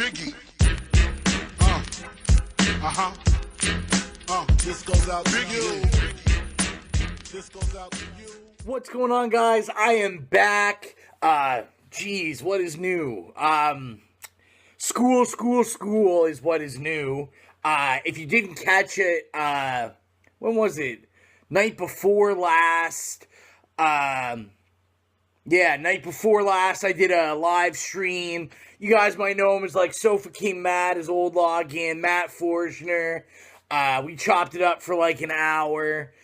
Biggie. This goes out to you. This goes out to you. What's going on, guys? I am back. Geez, what is new? School is what is new. If you didn't catch it, when was it? Night before last. Night before last, I did a live stream. You guys might know him as like Sofa King Matt, his old login, Matt Forshner. We chopped it up for like an hour.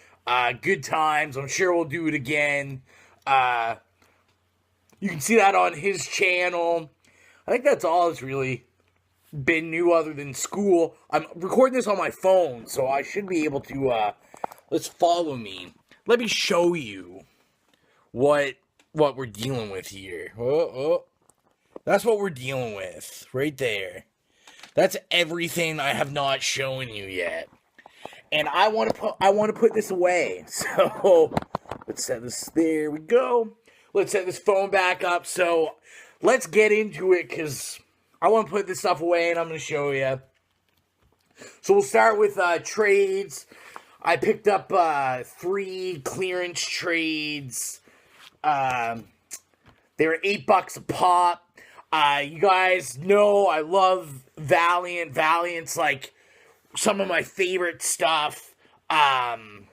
Good times. I'm sure we'll do it again. You can see that on his channel. I think that's all that's really been new other than school. I'm recording this on my phone, so I should be able to, let's follow me. Let me show you what we're dealing with here. That's what we're dealing with right there. That's everything I have not shown you yet. And I want to put this away. So let's set this, there we go. Let's set this phone back up. So let's get into it because I want to put this stuff away and I'm going to show you. So we'll start with trades. I picked up 3 clearance trades. They were $8 a pop. You guys know I love Valiant. Valiant's like some of my favorite stuff. And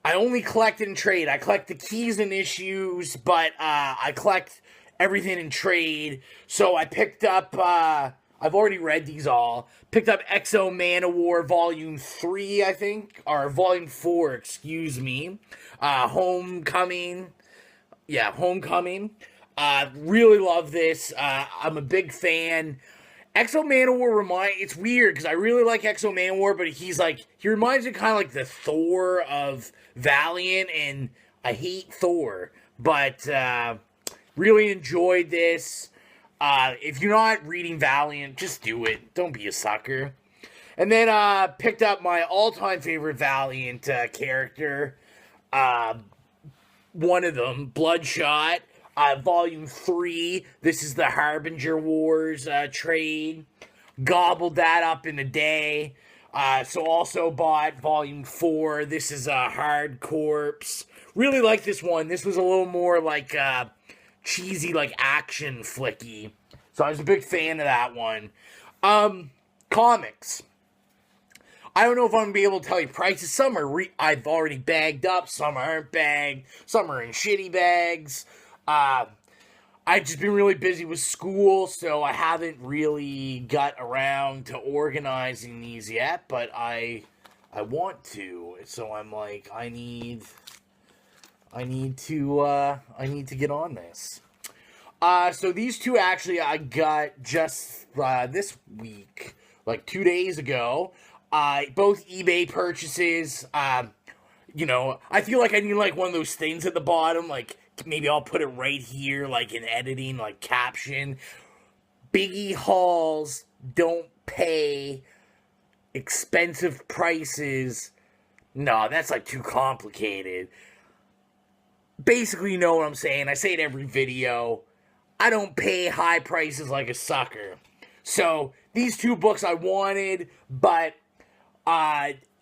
I only collect in trade. I collect the keys and issues, but I collect everything in trade. So I picked up, I've already read these all. Picked up XO Manowar Volume 3, I think. Or Volume 4, excuse me. Homecoming. Yeah, Homecoming. Really love this. I'm a big fan. XO Manowar it's weird because I really like XO Manowar, but he reminds me kind of like the Thor of Valiant, and I hate Thor, but really enjoyed this. If you're not reading Valiant, just do it. Don't be a sucker. And then picked up my all-time favorite Valiant character. One of them, Bloodshot. Volume 3, this is the Harbinger Wars trade. Gobbled that up in a day. So also bought Volume 4. This is Hard Corpse. Really like this one. This was a little more like cheesy, like action flicky. So I was a big fan of that one. Comics. I don't know if I'm going to be able to tell you prices. Some are I've already bagged up. Some aren't bagged. Some are in shitty bags. I've just been really busy with school, so I haven't really got around to organizing these yet, but I want to. So I'm like, I need to get on this. So these two actually I got just this week, like 2 days ago. Both eBay purchases. You know, I feel like I need like one of those things at the bottom, like maybe I'll put it right here, like in editing, like caption. Biggie Hauls don't pay expensive prices. No, that's like too complicated. Basically, you know what I'm saying. I say it every video. I don't pay high prices like a sucker. So, these 2 books I wanted, but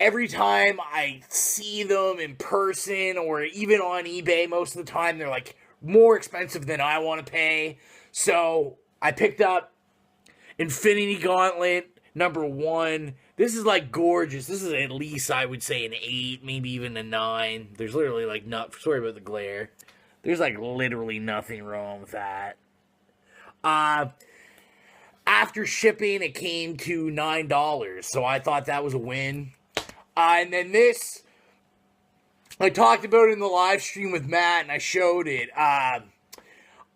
every time I see them in person or even on eBay, most of the time they're like more expensive than I want to pay. So I picked up Infinity Gauntlet #1. This is like gorgeous. This is at least, I would say, an 8, maybe even a 9. There's literally like sorry about the glare. There's like literally nothing wrong with that. After shipping, it came to $9, so I thought that was a win. And then this, I talked about it in the live stream with Matt, and I showed it. I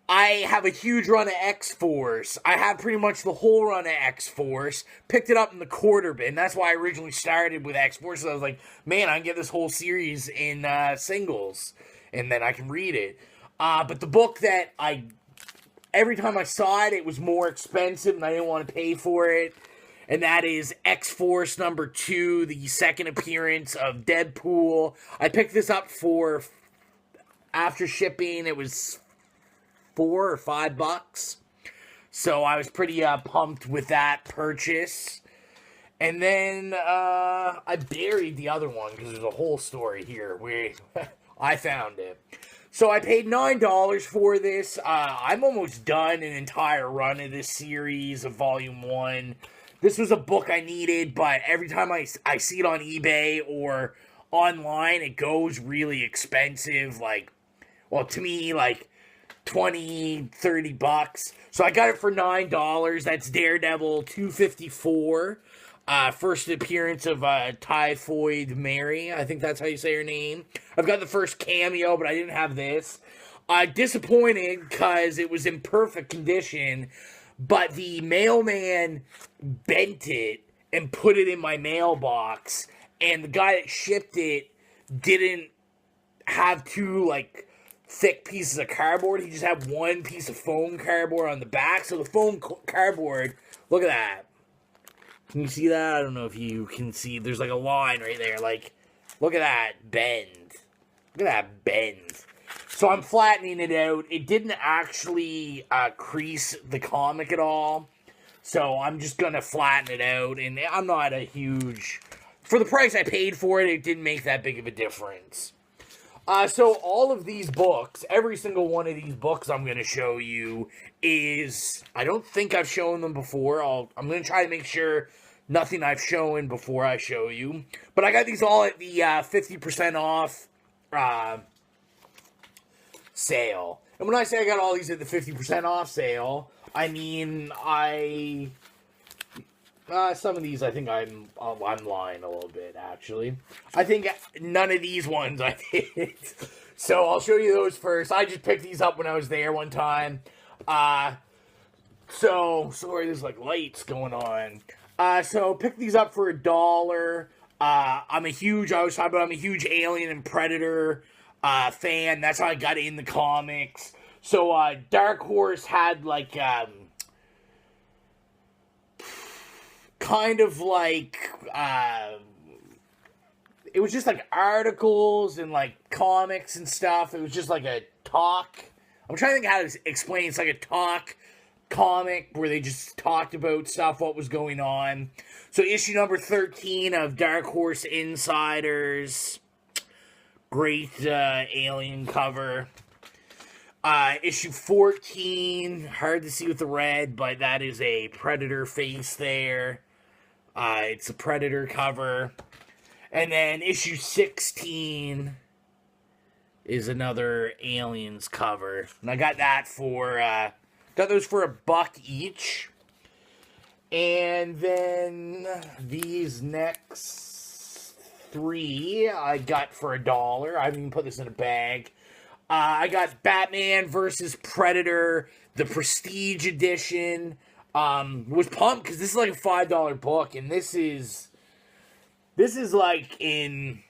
have a huge run of X-Force. I have pretty much the whole run of X-Force. Picked it up in the quarter bin. That's why I originally started with X-Force. So I was like, man, I can get this whole series in singles, and then I can read it. But the book that every time I saw it, it was more expensive, and I didn't want to pay for it. And that is X-Force #2, the second appearance of Deadpool. I picked this up for, after shipping, it was $4 or $5. So I was pretty pumped with that purchase. And then I buried the other one because there's a whole story here where I found it. So I paid $9 for this. I'm almost done an entire run of this series of Volume 1. This was a book I needed, but every time I see it on eBay or online, it goes really expensive. Like, well, to me, like 20, 30 bucks. So I got it for $9. That's Daredevil 254. First appearance of Typhoid Mary. I think that's how you say her name. I've got the first cameo, but I didn't have this. Disappointed because it was in perfect condition, but the mailman bent it and put it in my mailbox, and the guy that shipped it didn't have two, like, thick pieces of cardboard. He just had one piece of foam cardboard on the back. So the foam cardboard, look at that. Can you see that? I don't know if you can see. There's like a line right there. Like, look at that bend. Look at that bend. So I'm flattening it out. It didn't actually crease the comic at all. So I'm just going to flatten it out. And I'm not a huge... For the price I paid for it, it didn't make that big of a difference. So all of these books, every single one of these books I'm going to show you is... I don't think I've shown them before. I'm going to try to make sure nothing I've shown before I show you. But I got these all at the 50% off sale. And when I say I got all these at the 50% off sale, I mean some of these I think I'm lying a little bit, actually. I think none of these ones I did. So I'll show you those first. I just picked these up when I was there one time. So sorry, there's like lights going on. So pick these up for $1. I'm a huge Alien and Predator fan. That's how I got in the comics. So Dark Horse had like kind of like it was just like articles and like comics and stuff. It was just like a talk. I'm trying to think how to explain. It's like a talk comic where they just talked about stuff, what was going on. So issue number 13 of Dark Horse Insiders. Great alien cover. Issue 14, hard to see with the red, but that is a Predator face there. It's a Predator cover. And then issue 16 is another Aliens cover. And I got that for, got those for $1 each. And then these next 3 I got for $1. I didn't even put this in a bag. I got Batman versus Predator, the Prestige edition. Was pumped because this is like a $5 book, and this is like in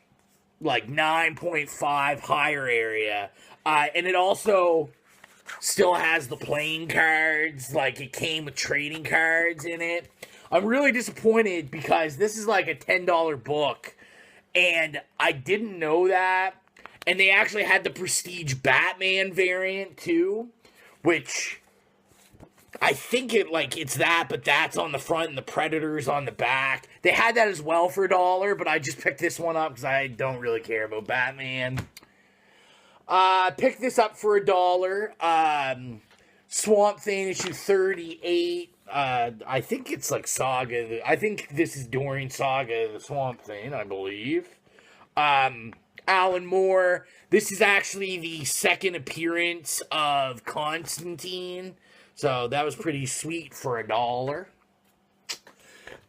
like 9.5 higher area. And it also still has the playing cards, like it came with trading cards in it. I'm really disappointed because this is like a $10 book, and I didn't know that. And they actually had the Prestige Batman variant too, which I think it's that, but that's on the front and the Predator's on the back. They had that as well for $1, but I just picked this one up because I don't really care about Batman. Picked this up for $1. Swamp Thing issue 38. I think it's like Saga. I think this is during Saga the Swamp Thing, I believe. Alan Moore. This is actually the second appearance of Constantine. So that was pretty sweet for $1.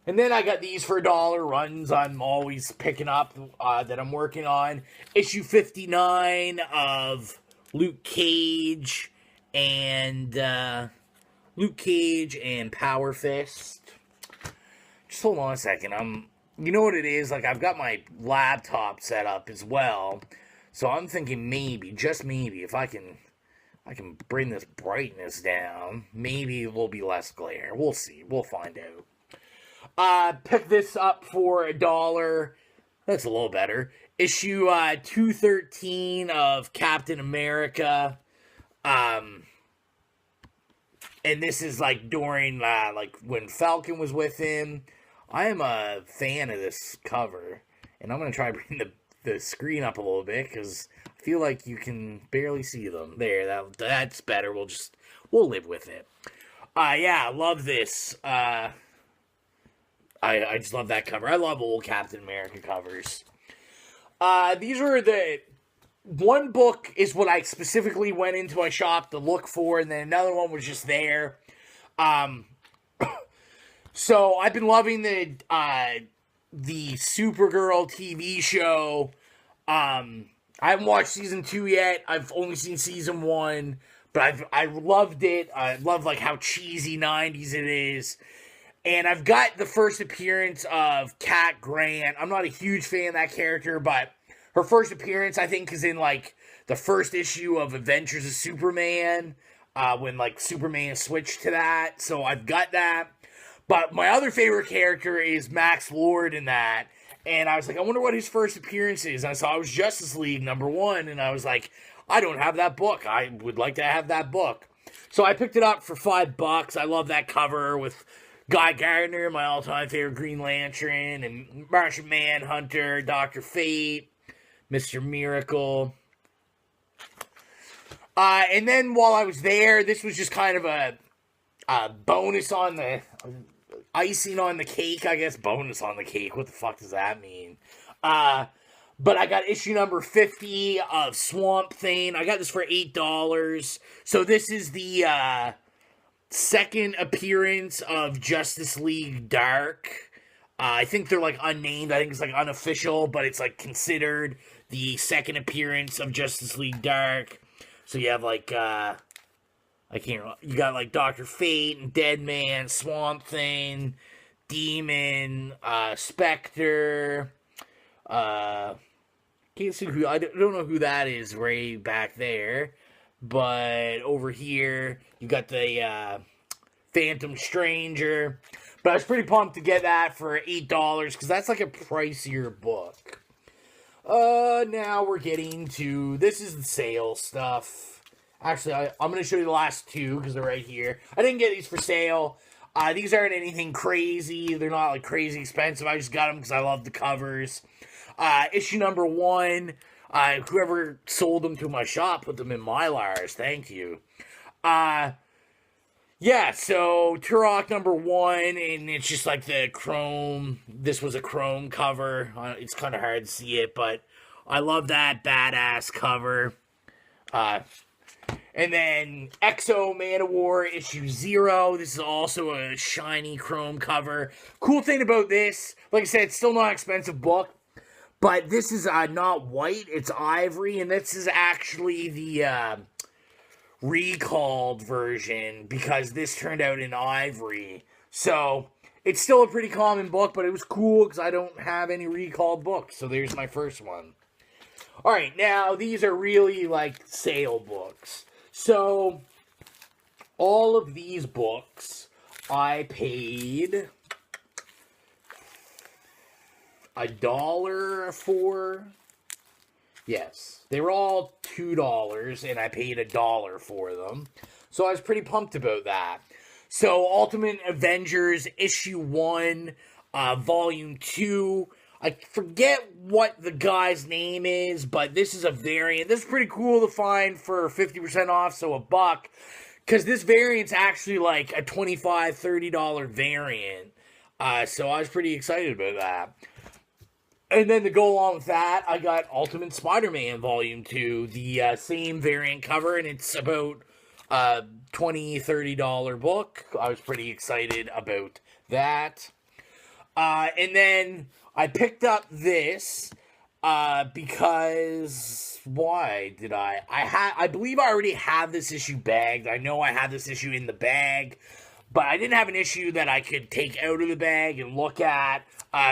And then I got these for $1 runs I'm always picking up that I'm working on. Issue 59 of Luke Cage and Power Fist. Just hold on a second. You know what it is? Like, I've got my laptop set up as well. So I'm thinking maybe, just maybe, if I can bring this brightness down, maybe it will be less glare. We'll see. We'll find out. Pick this up for $1. That's a little better. Issue 213 of Captain America. And this is like during like when Falcon was with him. I am a fan of this cover, and I'm gonna try to bring the screen up a little bit because I feel like you can barely see them. There, that's better. We'll live with it. Yeah, I love this. I just love that cover. I love old Captain America covers. These were the one book is what I specifically went into my shop to look for, and then another one was just there. So I've been loving the Supergirl TV show. I haven't watched season 2 yet. I've only seen season 1, but I loved it. I love like how cheesy 90s it is. And I've got the first appearance of Cat Grant. I'm not a huge fan of that character, but her first appearance, I think, is in, like, the first issue of Adventures of Superman, when, like, Superman switched to that. So I've got that. But my other favorite character is Max Lord in that. And I was like, I wonder what his first appearance is. And I saw it was Justice League #1, and I was like, I don't have that book. I would like to have that book. So I picked it up for $5. I love that cover with Guy Gardner, my all-time favorite Green Lantern, and Martian Manhunter, Dr. Fate, Mr. Miracle. And then while I was there, this was just kind of a bonus on the icing on the cake, I guess. Bonus on the cake. What the fuck does that mean? But I got issue number 50 of Swamp Thing. I got this for $8. So this is the second appearance of Justice League Dark. I think they're like unnamed. I think it's like unofficial, but it's like considered the second appearance of Justice League Dark. So you have like you got like Dr. Fate and Deadman, Swamp Thing, Demon, Spectre. Can't see who, I don't know who that is right back there. But over here, you got the Phantom Stranger. But I was pretty pumped to get that for $8 because that's like a pricier book. Now we're getting to, this is the sale stuff. Actually, I'm going to show you the last two because they're right here. I didn't get these for sale. These aren't anything crazy. They're not like crazy expensive. I just got them because I love the covers. Issue number 1. Whoever sold them to my shop put them in Mylars. Thank you. Yeah, so Turok number 1, and it's just like the chrome. This was a chrome cover. It's kind of hard to see it, but I love that badass cover. And then Exo Man-O-War issue 0. This is also a shiny chrome cover. Cool thing about this, like I said, it's still not an expensive book. But this is not white, it's ivory, and this is actually the recalled version because this turned out in ivory. So, it's still a pretty common book, but it was cool because I don't have any recalled books. So there's my first one. Alright, now these are really like sale books. So, all of these books I paid $1 for. Yes, they were all $2, and I paid $1 for them. So I was pretty pumped about that. So Ultimate Avengers issue 1, volume 2. I forget what the guy's name is, but this is a variant. This is pretty cool to find for 50% off, so $1. Because this variant's actually like a $25, $30 variant. So I was pretty excited about that. And then to go along with that, I got Ultimate Spider-Man Volume 2, the same variant cover, and it's about a $20, $30 book. I was pretty excited about that. And then I picked up this because, why did I? I believe I already have this issue bagged. I know I had this issue in the bag, but I didn't have an issue that I could take out of the bag and look at.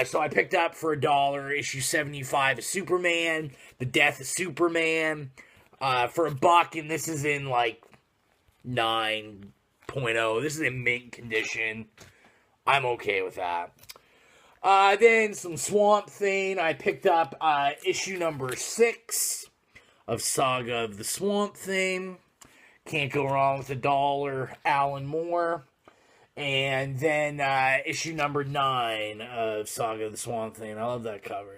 So I picked up for $1 issue 75 of Superman, The Death of Superman, for $1, and this is in like 9.0. This is in mint condition. I'm okay with that. Then some Swamp Thing. I picked up issue number 6 of Saga of the Swamp Thing. Can't go wrong with $1 Alan Moore. And then issue number 9 of Saga of the Swamp Thing. I love that cover.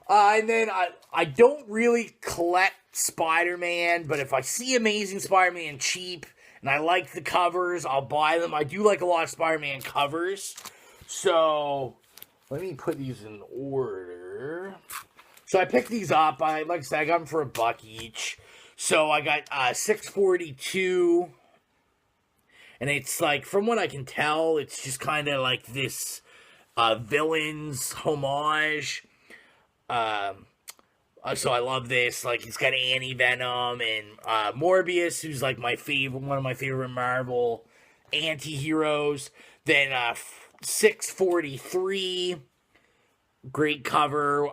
And then I don't really collect Spider-Man, but if I see Amazing Spider-Man cheap and I like the covers, I'll buy them. I do like a lot of Spider-Man covers. So let me put these in order. So I picked these up. Like I said, I got them for $1 each. So I got 642. And it's like, from what I can tell, it's just kind of like this villains homage. So I love this. Like, it's got Anti-Venom and Morbius, who's like one of my favorite Marvel anti-heroes. Then 643, great cover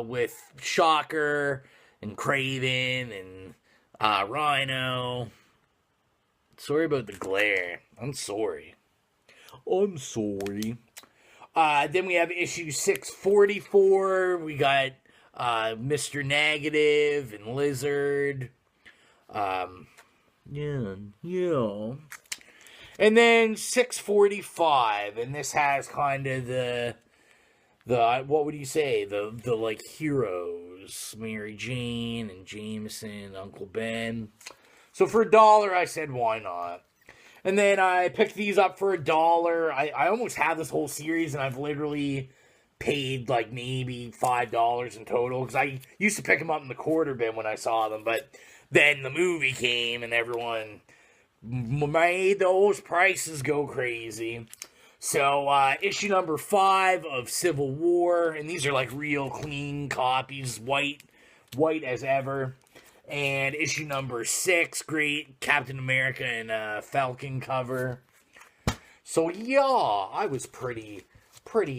with Shocker and Kraven and Rhino. Sorry about the glare. I'm sorry. Then we have issue 644. We got Mr. Negative and Lizard. Yeah. And then 645, and this has kind of the what would you say, the like heroes, Mary Jane and Jameson, Uncle Ben. So for $1, I said, why not? And then I picked these up for $1. I almost have this whole series, and I've literally paid like maybe $5 in total, because I used to pick them up in the quarter bin when I saw them, but then the movie came, and everyone made those prices go crazy. So, issue number 5 of Civil War, and these are like real clean copies, white as ever. And issue number 6, great Captain America and Falcon cover. So yeah, I was pretty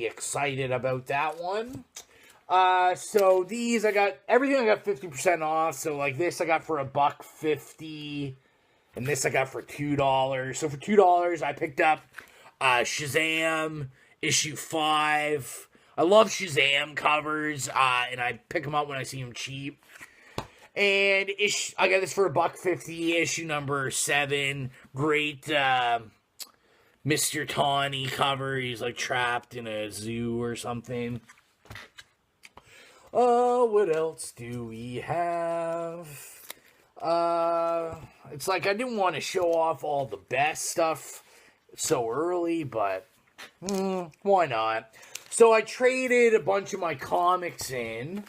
excited about that one. So these everything I got 50% off. So like this I got for $1.50, and this I got for $2. So for $2 I picked up Shazam issue 5. I love Shazam covers, and I pick them up when I see them cheap. And I got this for $1.50, issue number 7. Great Mr. Tawny cover. He's like trapped in a zoo or something. What else do we have? It's like I didn't want to show off all the best stuff so early, but why not? So I traded a bunch of my comics in.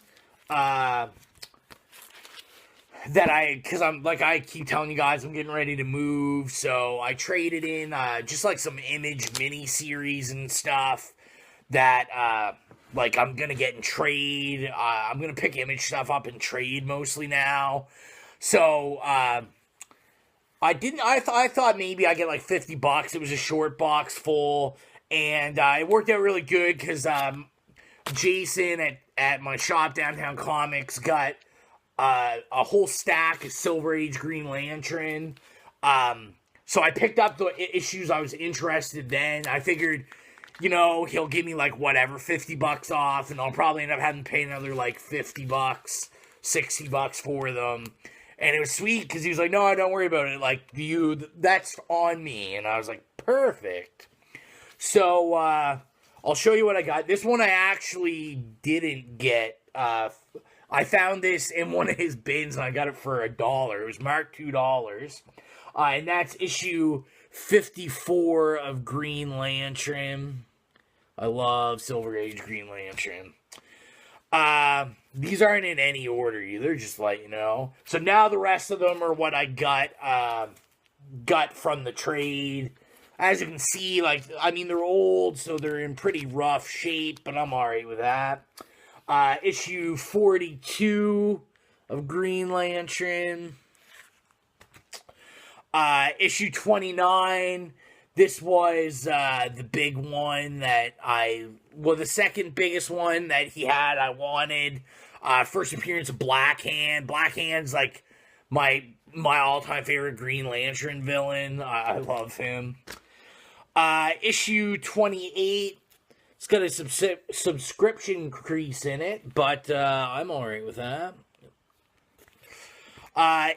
Because I keep telling you guys, I'm getting ready to move, so I traded in, just like some Image mini-series and stuff that, I'm gonna get in trade. I'm gonna pick Image stuff up in trade mostly now. So, I thought maybe I'd get like $50. It was a short box full, and, it worked out really good, because, Jason at my shop, Downtown Comics, got a whole stack of Silver Age Green Lantern. So I picked up the issues I was interested in. I figured, he'll give me like whatever, $50 off, and I'll probably end up having to pay another like $50, $60 for them. And it was sweet because he was like, no, don't worry about it. Like, that's on me. And I was like, perfect. So, I'll show you what I got. This one I actually didn't get. I found this in one of his bins, and I got it for $1. It was marked $2. And that's issue 54 of Green Lantern. I love Silver Age Green Lantern. These aren't in any order either, just let you know. So now the rest of them are what I got from the trade. As you can see, they're old, so they're in pretty rough shape, but I'm alright with that. Issue 42 of Green Lantern. Issue 29. This was the big one that the second biggest one that he had I wanted. First appearance of Black Hand. Black Hand's like my all-time favorite Green Lantern villain. I love him. Issue 28. It's got a subscription crease in it, but I'm alright with that.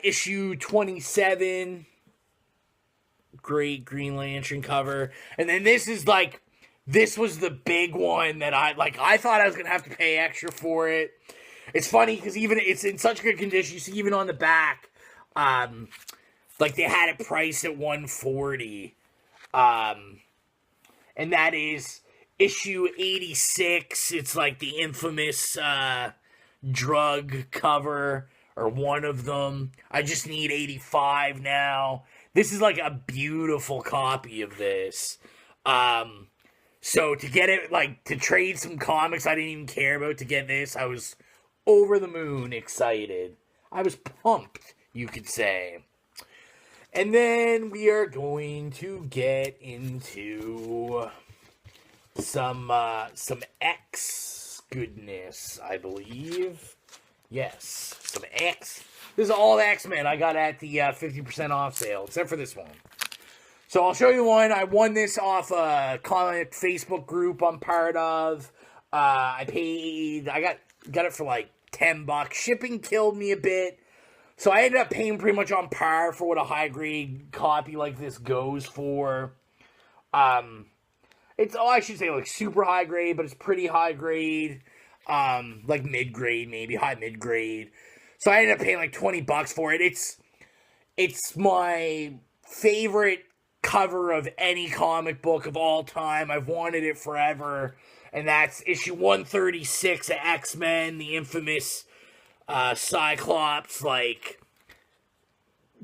Issue 27. Great Green Lantern cover. And then this was the big one that I thought I was going to have to pay extra for it. It's funny because even it's in such good condition. You see even on the back, they had it priced at $140. And that is issue 86. It's like the infamous drug cover, or one of them. I just need 85 now. This is like a beautiful copy of this. So to get it, to trade some comics I didn't even care about, to get this, I was over the moon excited. I was pumped, you could say. And then we are going to get into some X goodness, I believe. Yes, some X. This is all X-Men I got at the 50% off sale, except for this one. So I'll show you one. I won this off a comic Facebook group I'm part of. I got it for like $10. Shipping killed me a bit. So I ended up paying pretty much on par for what a high-grade copy like this goes for. It's, I should say, like, super high-grade, but it's pretty high-grade. Like mid-grade, maybe, high mid-grade. So I ended up paying like $20 for it. It's my favorite cover of any comic book of all time. I've wanted it forever. And that's issue 136 of X-Men, the infamous Cyclops,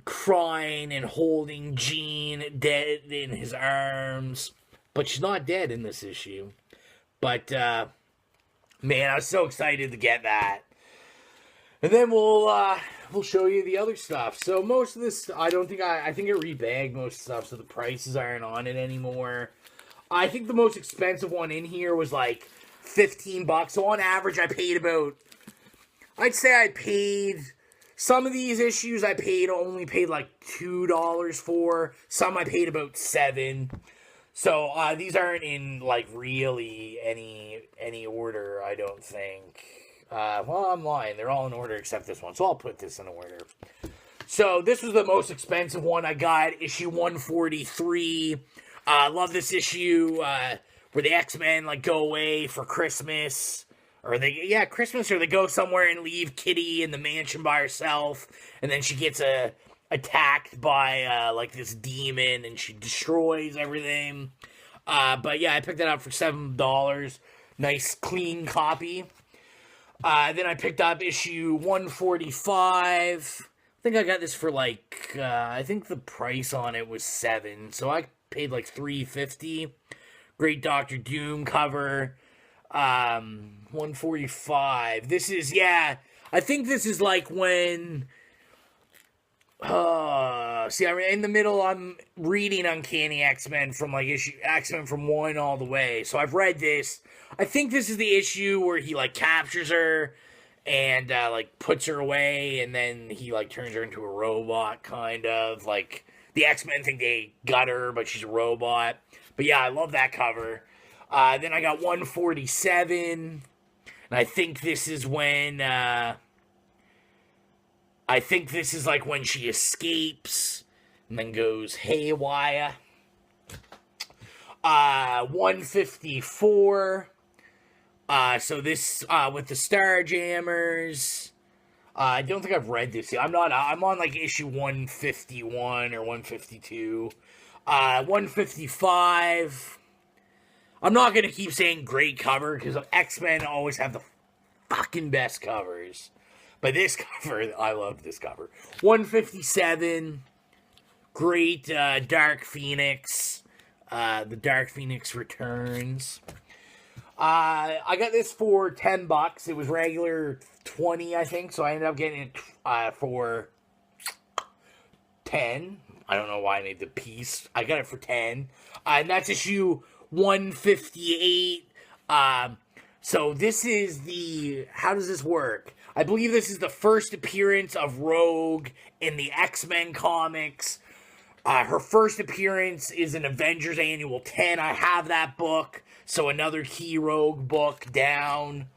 crying and holding Jean dead in his arms. But she's not dead in this issue. But, man, I was so excited to get that. And then we'll show you the other stuff. So most of this, I think it rebagged most stuff, so the prices aren't on it anymore. I think the most expensive one in here was like $15. So on average, some of these issues only paid like $2 for. Some I paid about $7. So these aren't in like really any order, I don't think. Well, I'm lying. They're all in order except this one. So I'll put this in order. So this was the most expensive one I got, issue 143. Love this issue where the X-Men go away for Christmas. Christmas, or they go somewhere and leave Kitty in the mansion by herself. And then she gets attacked by this demon and she destroys everything. But yeah, I picked that up for $7. Nice clean copy. Then I picked up issue 145. I think I got this for I think the price on it was $7. So I paid like $3.50. Great Doctor Doom cover. 145. This is, I think this is like when... in the middle, I'm reading Uncanny X-Men from X-Men from 1 all the way. So I've read this. I think this is the issue where he captures her and puts her away, and then he turns her into a robot, kind of. The X-Men think they got her, but she's a robot. But yeah, I love that cover. Then I got 147, and I think this is when when she escapes and then goes haywire. 154. So this with the Starjammers. I don't think I've read this yet. I'm on issue 151 or 152. 155. I'm not gonna keep saying great cover because X-Men always have the fucking best covers. But this cover, I love this cover. 157. Great Dark Phoenix. The Dark Phoenix returns. I got this for $10. It was regular 20, I think, so I ended up getting it for 10. I don't know why I made the piece. I got it for 10. And that's issue 158. So this is how does this work? I believe this is the first appearance of Rogue in the X-Men comics. Her first appearance is in Avengers Annual 10. I have that book. So another key Rogue book down.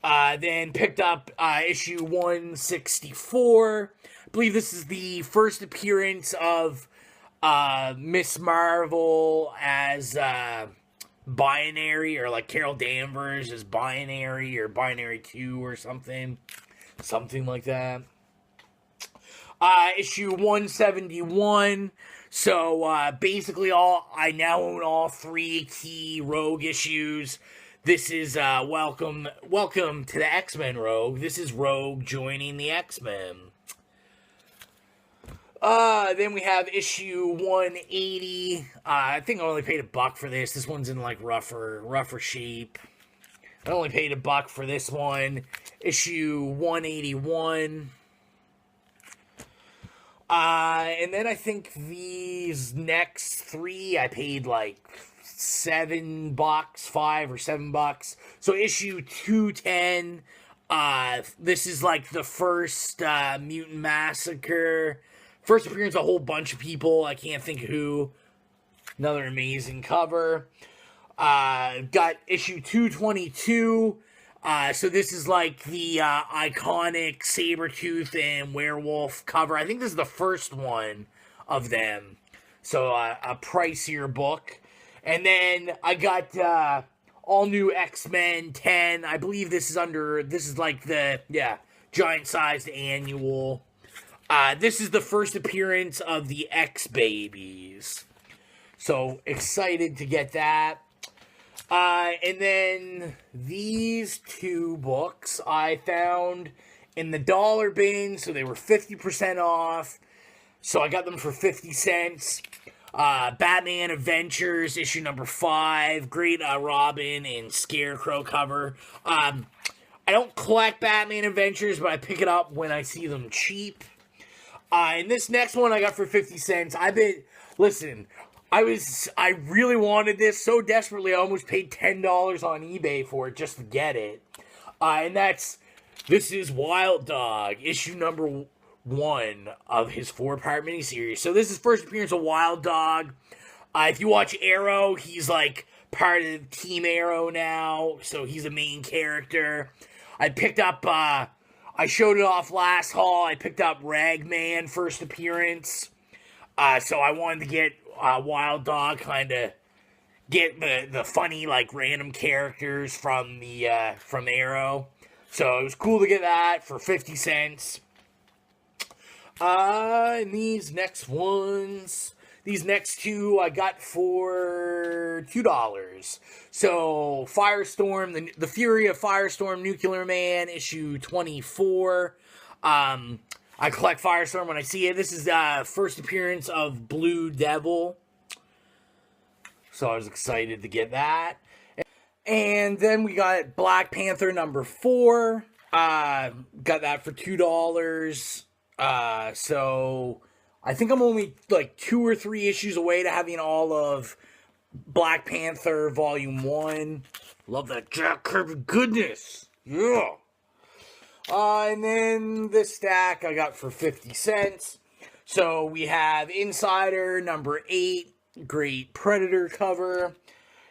Then picked up issue 164. I believe this is the first appearance of Miss Marvel as Binary, or like Carol Danvers as Binary, or Binary 2 or something. Something like that. Issue 171. So basically, I now own all 3 key Rogue issues. This is welcome to the X-Men Rogue. This is Rogue joining the X-Men. Then we have issue 180. I think I only paid $1 for this. This one's in like rougher shape. I only paid $1 for this one. Issue 181. And then I think these next 3 I paid like $7, $5 or $7. So issue 210. This is like the first Mutant Massacre. First appearance of a whole bunch of people. I can't think who. Another amazing cover. Got issue 222. So this is like the iconic Sabretooth and Werewolf cover. I think this is the first one of them. So a pricier book. And then I got all new X-Men 10. I believe this is like the, giant-sized annual. This is the first appearance of the X-Babies. So excited to get that. And then these 2 books I found in the dollar bin, so they were 50% off. So I got them for 50 cents. Batman Adventures, issue number 5. Great Robin and Scarecrow cover. I don't collect Batman Adventures, but I pick it up when I see them cheap. And this next one I got for 50 cents. Listen, I really wanted this so desperately, I almost paid $10 on eBay for it just to get it. And this is Wild Dog, issue number 1 of his 4-part miniseries. So this is first appearance of Wild Dog. If you watch Arrow, he's like part of Team Arrow now, so he's a main character. I picked up, I showed it off last haul. I picked up Ragman first appearance. So I wanted to get Wild Dog, kind of get the funny, like, random characters from from Arrow. So it was cool to get that for 50 cents. And these next 2 I got for $2. So Firestorm, the Fury of Firestorm Nuclear Man, issue 24. I collect Firestorm when I see it. This is first appearance of Blue Devil. So I was excited to get that. And then we got Black Panther number 4. Got that for $2. So I think I'm only like 2 or 3 issues away to having all of Black Panther Volume 1. Love that Jack Kirby goodness. Yeah. And then this stack I got for 50 cents. So we have Insider number 8, great Predator cover.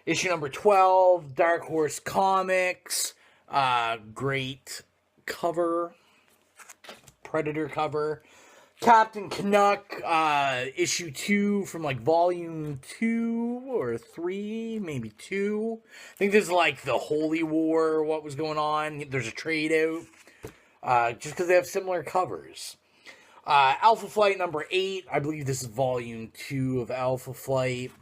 Issue number 12, Dark Horse Comics, great cover, Predator cover. Captain Canuck, issue 2 from like volume 2 or 3, maybe 2. I think this is like the Holy War, what was going on. There's a trade out, just because they have similar covers. Alpha Flight number 8, I believe this is volume 2 of Alpha Flight.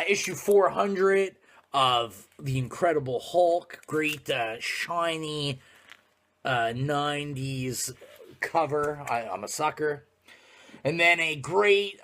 Issue 400 of The Incredible Hulk, great shiny 90s cover. I'm a sucker. And then a great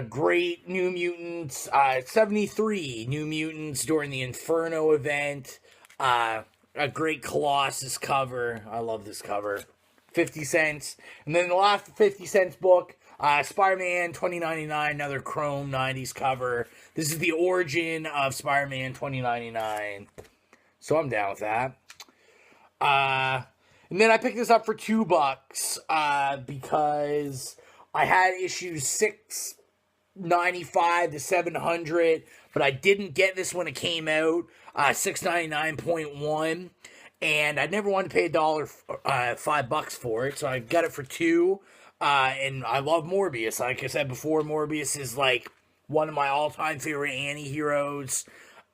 great New Mutants 73 New Mutants during the Inferno event. A great Colossus cover. I love this cover. 50 cents. And then the last 50 cents book, Spider-Man 2099, another chrome 90s cover. This is the origin of Spider-Man 2099. So I'm down with that. And then I picked this up for $2 because I had issues 695 to 700, but I didn't get this when it came out, $6.99.1, and I never wanted to pay $5 for it, so I got it for $2. And I love Morbius. Like I said before, Morbius is like one of my all-time favorite anti-heroes.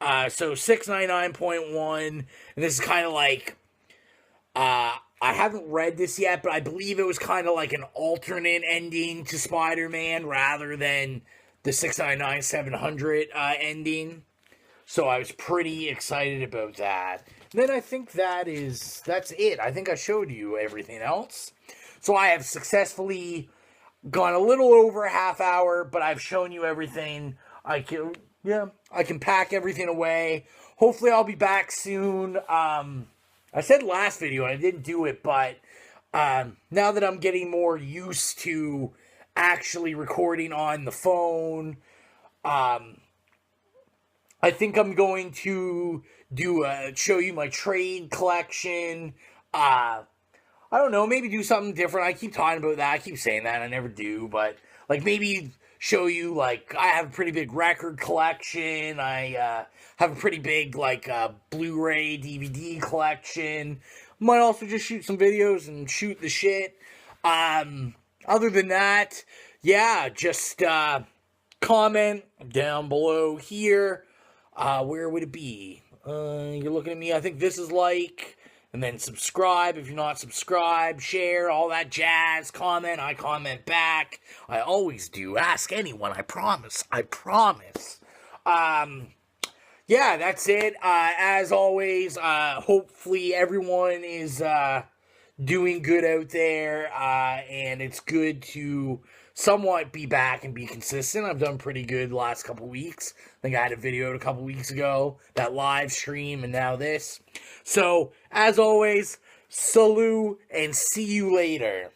So 699.1, and this is kind of like, I haven't read this yet, but I believe it was kind of like an alternate ending to Spider-Man rather than the 699-700 ending. So I was pretty excited about that. And then I think that's it. I think I showed you everything else. So I have successfully gone a little over a half hour, but I've shown you everything. I can pack everything away. Hopefully I'll be back soon. I said last video, I didn't do it, but now that I'm getting more used to actually recording on the phone, I think I'm going to show you my trade collection. I don't know, maybe do something different. I keep talking about that. I keep saying that. I never do. But, like, maybe show you, like, I have a pretty big record collection. I have a pretty big, like, Blu-ray, DVD collection. Might also just shoot some videos and shoot the shit. Other than that, yeah, just comment down below here. Where would it be? You're looking at me. I think this is like... And then subscribe if you're not subscribed, share, all that jazz, comment, I comment back. I always do. Ask anyone, I promise. I promise. Yeah, that's it. As always, hopefully everyone is doing good out there, and it's good to somewhat be back and be consistent. I've done pretty good the last couple weeks. I think I had a video a couple weeks ago, that live stream, and now this. So, as always, salute and see you later.